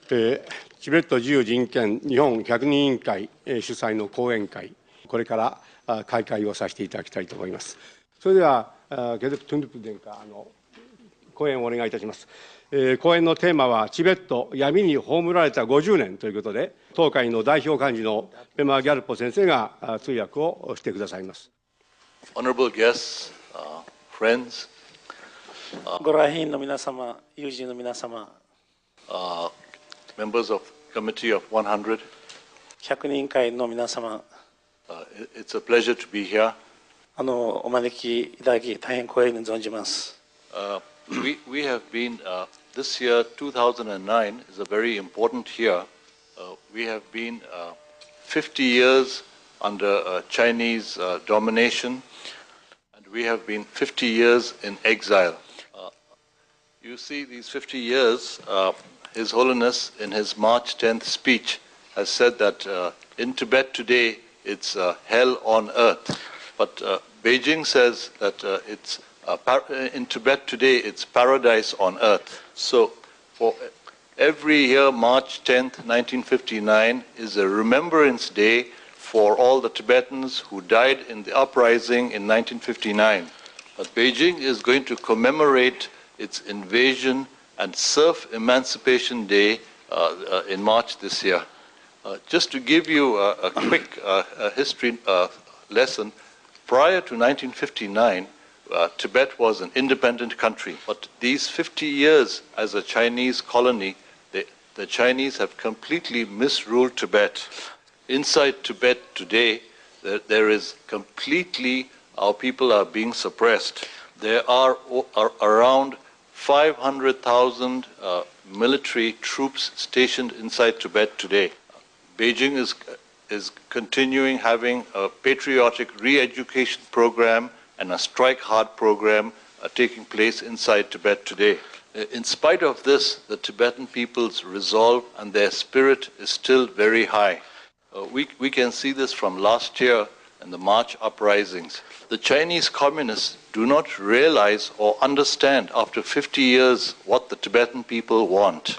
チベット自由人権日本百人委員会主催の講演会、これから開会をさせていただきたいと思います。それでは、ゲデプトゥンドゥプデンカ講演をお願いいたします。講演のテーマは、チベット闇に葬られた50年ということで、当会の代表幹事のペマ・ギャルポ先生が通訳をしてくださいます。Honorable guests, friends, ご来賓の皆様、友人の皆様、members of Committee of 100, 百人委員会の皆様、it's a pleasure to be here. お招きいただき、大変光栄に存じます。We have been, this year 2009 is a very important year. We have been 50 years under Chinese domination, and we have been 50 years in exile. You see, these 50 years, His Holiness in his March 10th speech has said that in Tibet today it's hell on earth, but Beijing says that in Tibet today it's paradise on earth. So for every year, March 10th, 1959 is a remembrance day for all the Tibetans who died in the uprising in 1959. But Beijing is going to commemorate its invasion and Serf Emancipation Day in March this year. Just to give you a quick history lesson, prior to 1959, Tibet was an independent country. But these 50 years as a Chinese colony, the Chinese have completely misruled Tibet. Inside Tibet today, there is completely, our people are being suppressed. There are around 500,000 military troops stationed inside Tibet today. Beijing is continuing having a patriotic re-education program and a strike hard program taking place inside Tibet today. In spite of this, the Tibetan people's resolve and their spirit is still very high. We can see this from last year and the March uprisings. The Chinese communists do not realize or understand after 50 years what the Tibetan people want.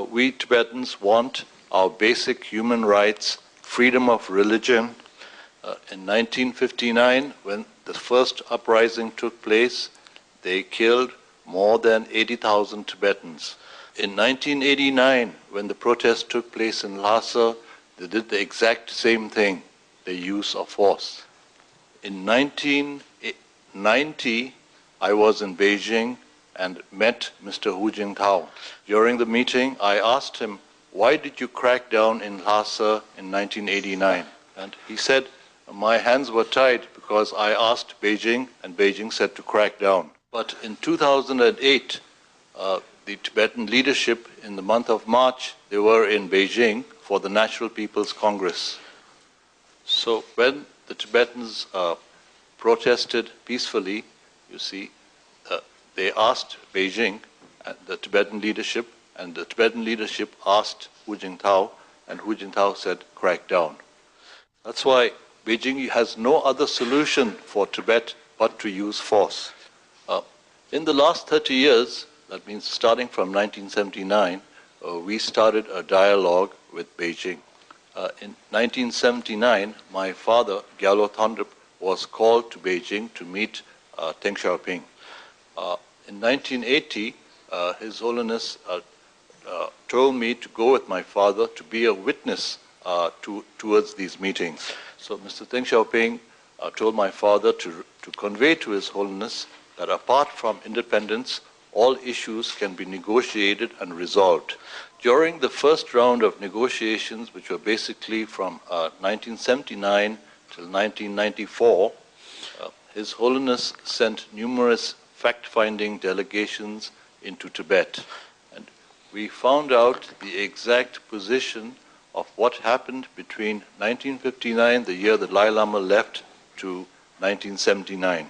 We Tibetans want our basic human rights, freedom of religion. In 1959, when the first uprising took place, they killed more than 80,000 Tibetans. In 1989, when the protest took place in Lhasa, they did the exact same thing, the use of force. In 1990, I was in Beijing and met Mr. Hu Jintao. During the meeting, I asked him, why did you crack down in Lhasa in 1989? And he said, my hands were tied because I asked Beijing and Beijing said to crack down. But in 2008, the Tibetan leadership in the month of March, they were in Beijing for the National People's Congress. So when the Tibetans protested peacefully, you see, they asked Beijing, the Tibetan leadership, and the Tibetan leadership asked Hu Jintao, and Hu Jintao said, crack down. That's why Beijing has no other solution for Tibet but to use force. In the last 30 years, that means starting from 1979, we started a dialogue with Beijing. In 1979, my father, Gyalo Thondrup, was called to Beijing to meet Deng Xiaoping. In 1980, His Holiness told me to go with my father to be a witness towards these meetings. So Mr. Deng Xiaoping told my father to convey to His Holiness that apart from independence, all issues can be negotiated and resolved. During the first round of negotiations, which were basically from 1979 till 1994, His Holiness sent numerous fact-finding delegations into Tibet. And we found out the exact position of what happened between 1959, the year the Dalai Lama left, to 1979.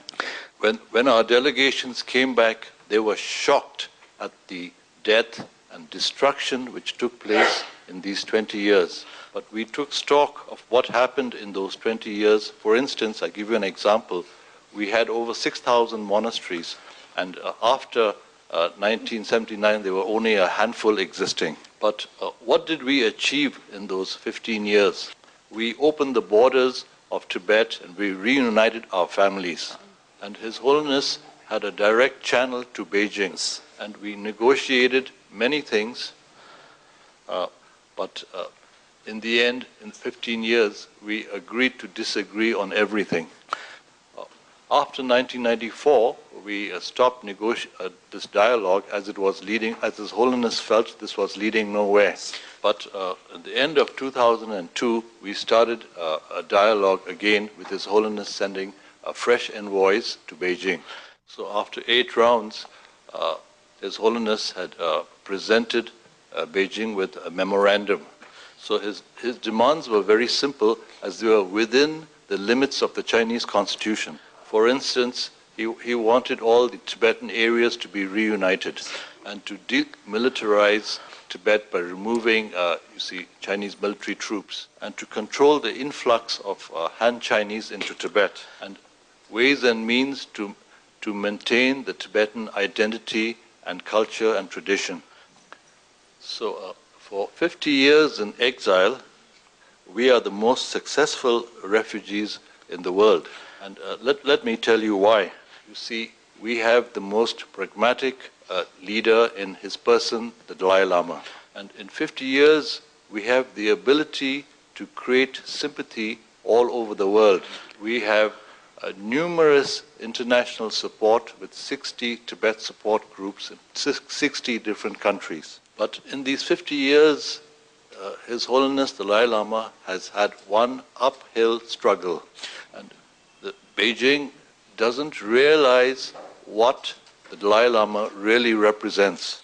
When our delegations came back, they were shocked at the death and destruction which took place in these 20 years. But we took stock of what happened in those 20 years. For instance, I give you an example. We had over 6,000 monasteries, and after 1979, there were only a handful existing. But what did we achieve in those 15 years? We opened the borders of Tibet and we reunited our families. And His Holiness had a direct channel to Beijing. And we negotiated many things, but in the end, in 15 years, we agreed to disagree on everything. After 1994, we stopped this dialogue as it was leading, as His Holiness felt this was leading nowhere. But at the end of 2002, we started a dialogue again with His Holiness sending fresh envoys to Beijing. So after 8 rounds, His Holiness had presented Beijing with a memorandum. So his demands were very simple, as they were within the limits of the Chinese constitution. For instance, he wanted all the Tibetan areas to be reunited and to demilitarize Tibet by removing, Chinese military troops, and to control the influx of Han Chinese into Tibet, and ways and means to maintain the Tibetan identity and culture and tradition. So for 50 years in exile, we are the most successful refugees in the world. And let me tell you why. You see, we have the most pragmatic leader in his person, the Dalai Lama. And in 50 years, we have the ability to create sympathy all over the world. We have numerous international support with 60 Tibet support groups in 60 different countries. But in these 50 years, His Holiness the Dalai Lama has had one uphill struggle. And Beijing doesn't realize what the Dalai Lama really represents.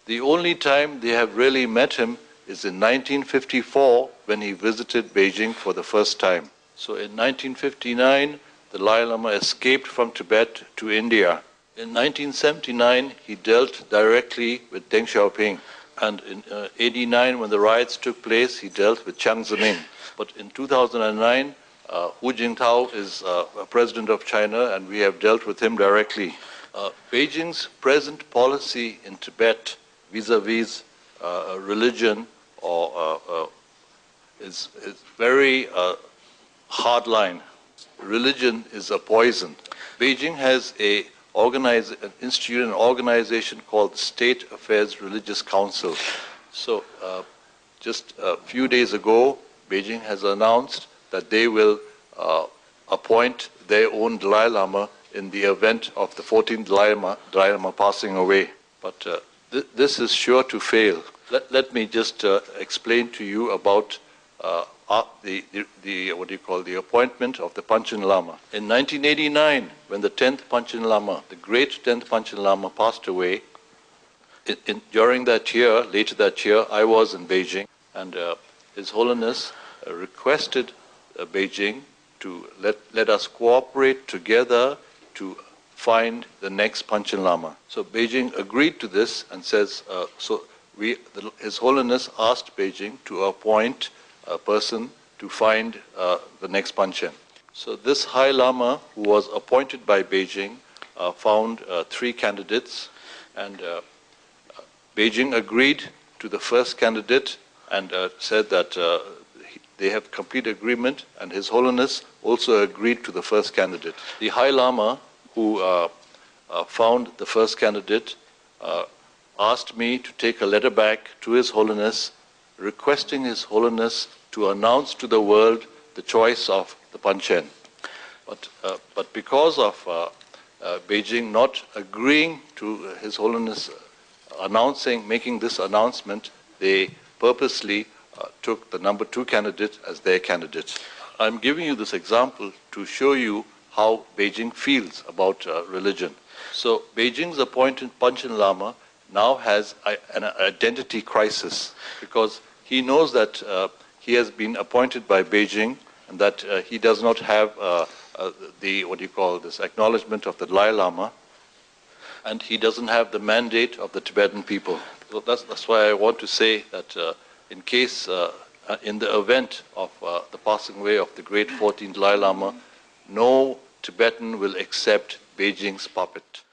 The only time they have really met him is in 1954 when he visited Beijing for the first time. So in 1959, the Dalai Lama escaped from Tibet to India. In 1979, he dealt directly with Deng Xiaoping. And in 89, when the riots took place, he dealt with Chiang Zemin. But in 2009, Hu Jintao is president of China, and we have dealt with him directly. Beijing's present policy in Tibet vis-a-vis religion is very hardline. Religion is a poison. Beijing has an organization called State Affairs Religious Council. So just a few days ago, Beijing has announced that they will appoint their own Dalai Lama in the event of the 14th Dalai Lama passing away. But this is sure to fail. Let me just explain to you about the appointment of the Panchen Lama. In 1989, when the 10th Panchen Lama, the great 10th Panchen Lama, passed away, during that year, later that year, I was in Beijing, and His Holiness requested Beijing to let us cooperate together to find the next Panchen Lama. So Beijing agreed to this and says, His Holiness asked Beijing to appoint a person to find the next Panchen. So this High Lama, who was appointed by Beijing, found 3 candidates, and Beijing agreed to the first candidate and said that they have complete agreement, and His Holiness also agreed to the first candidate. The High Lama, who found the first candidate, asked me to take a letter back to His Holiness, requesting His Holiness to announce to the world the choice of the Panchen. But because of Beijing not agreeing to His Holiness making this announcement, they purposely took the number 2 candidate as their candidate. I'm giving you this example to show you how Beijing feels about religion. So Beijing's appointed Panchen Lama now has an identity crisis, because he knows that he has been appointed by Beijing and that he does not have the acknowledgement of the Dalai Lama, and he doesn't have the mandate of the Tibetan people. So that's why I want to say that in the event of the passing away of the great 14th Dalai Lama, no Tibetan will accept Beijing's puppet.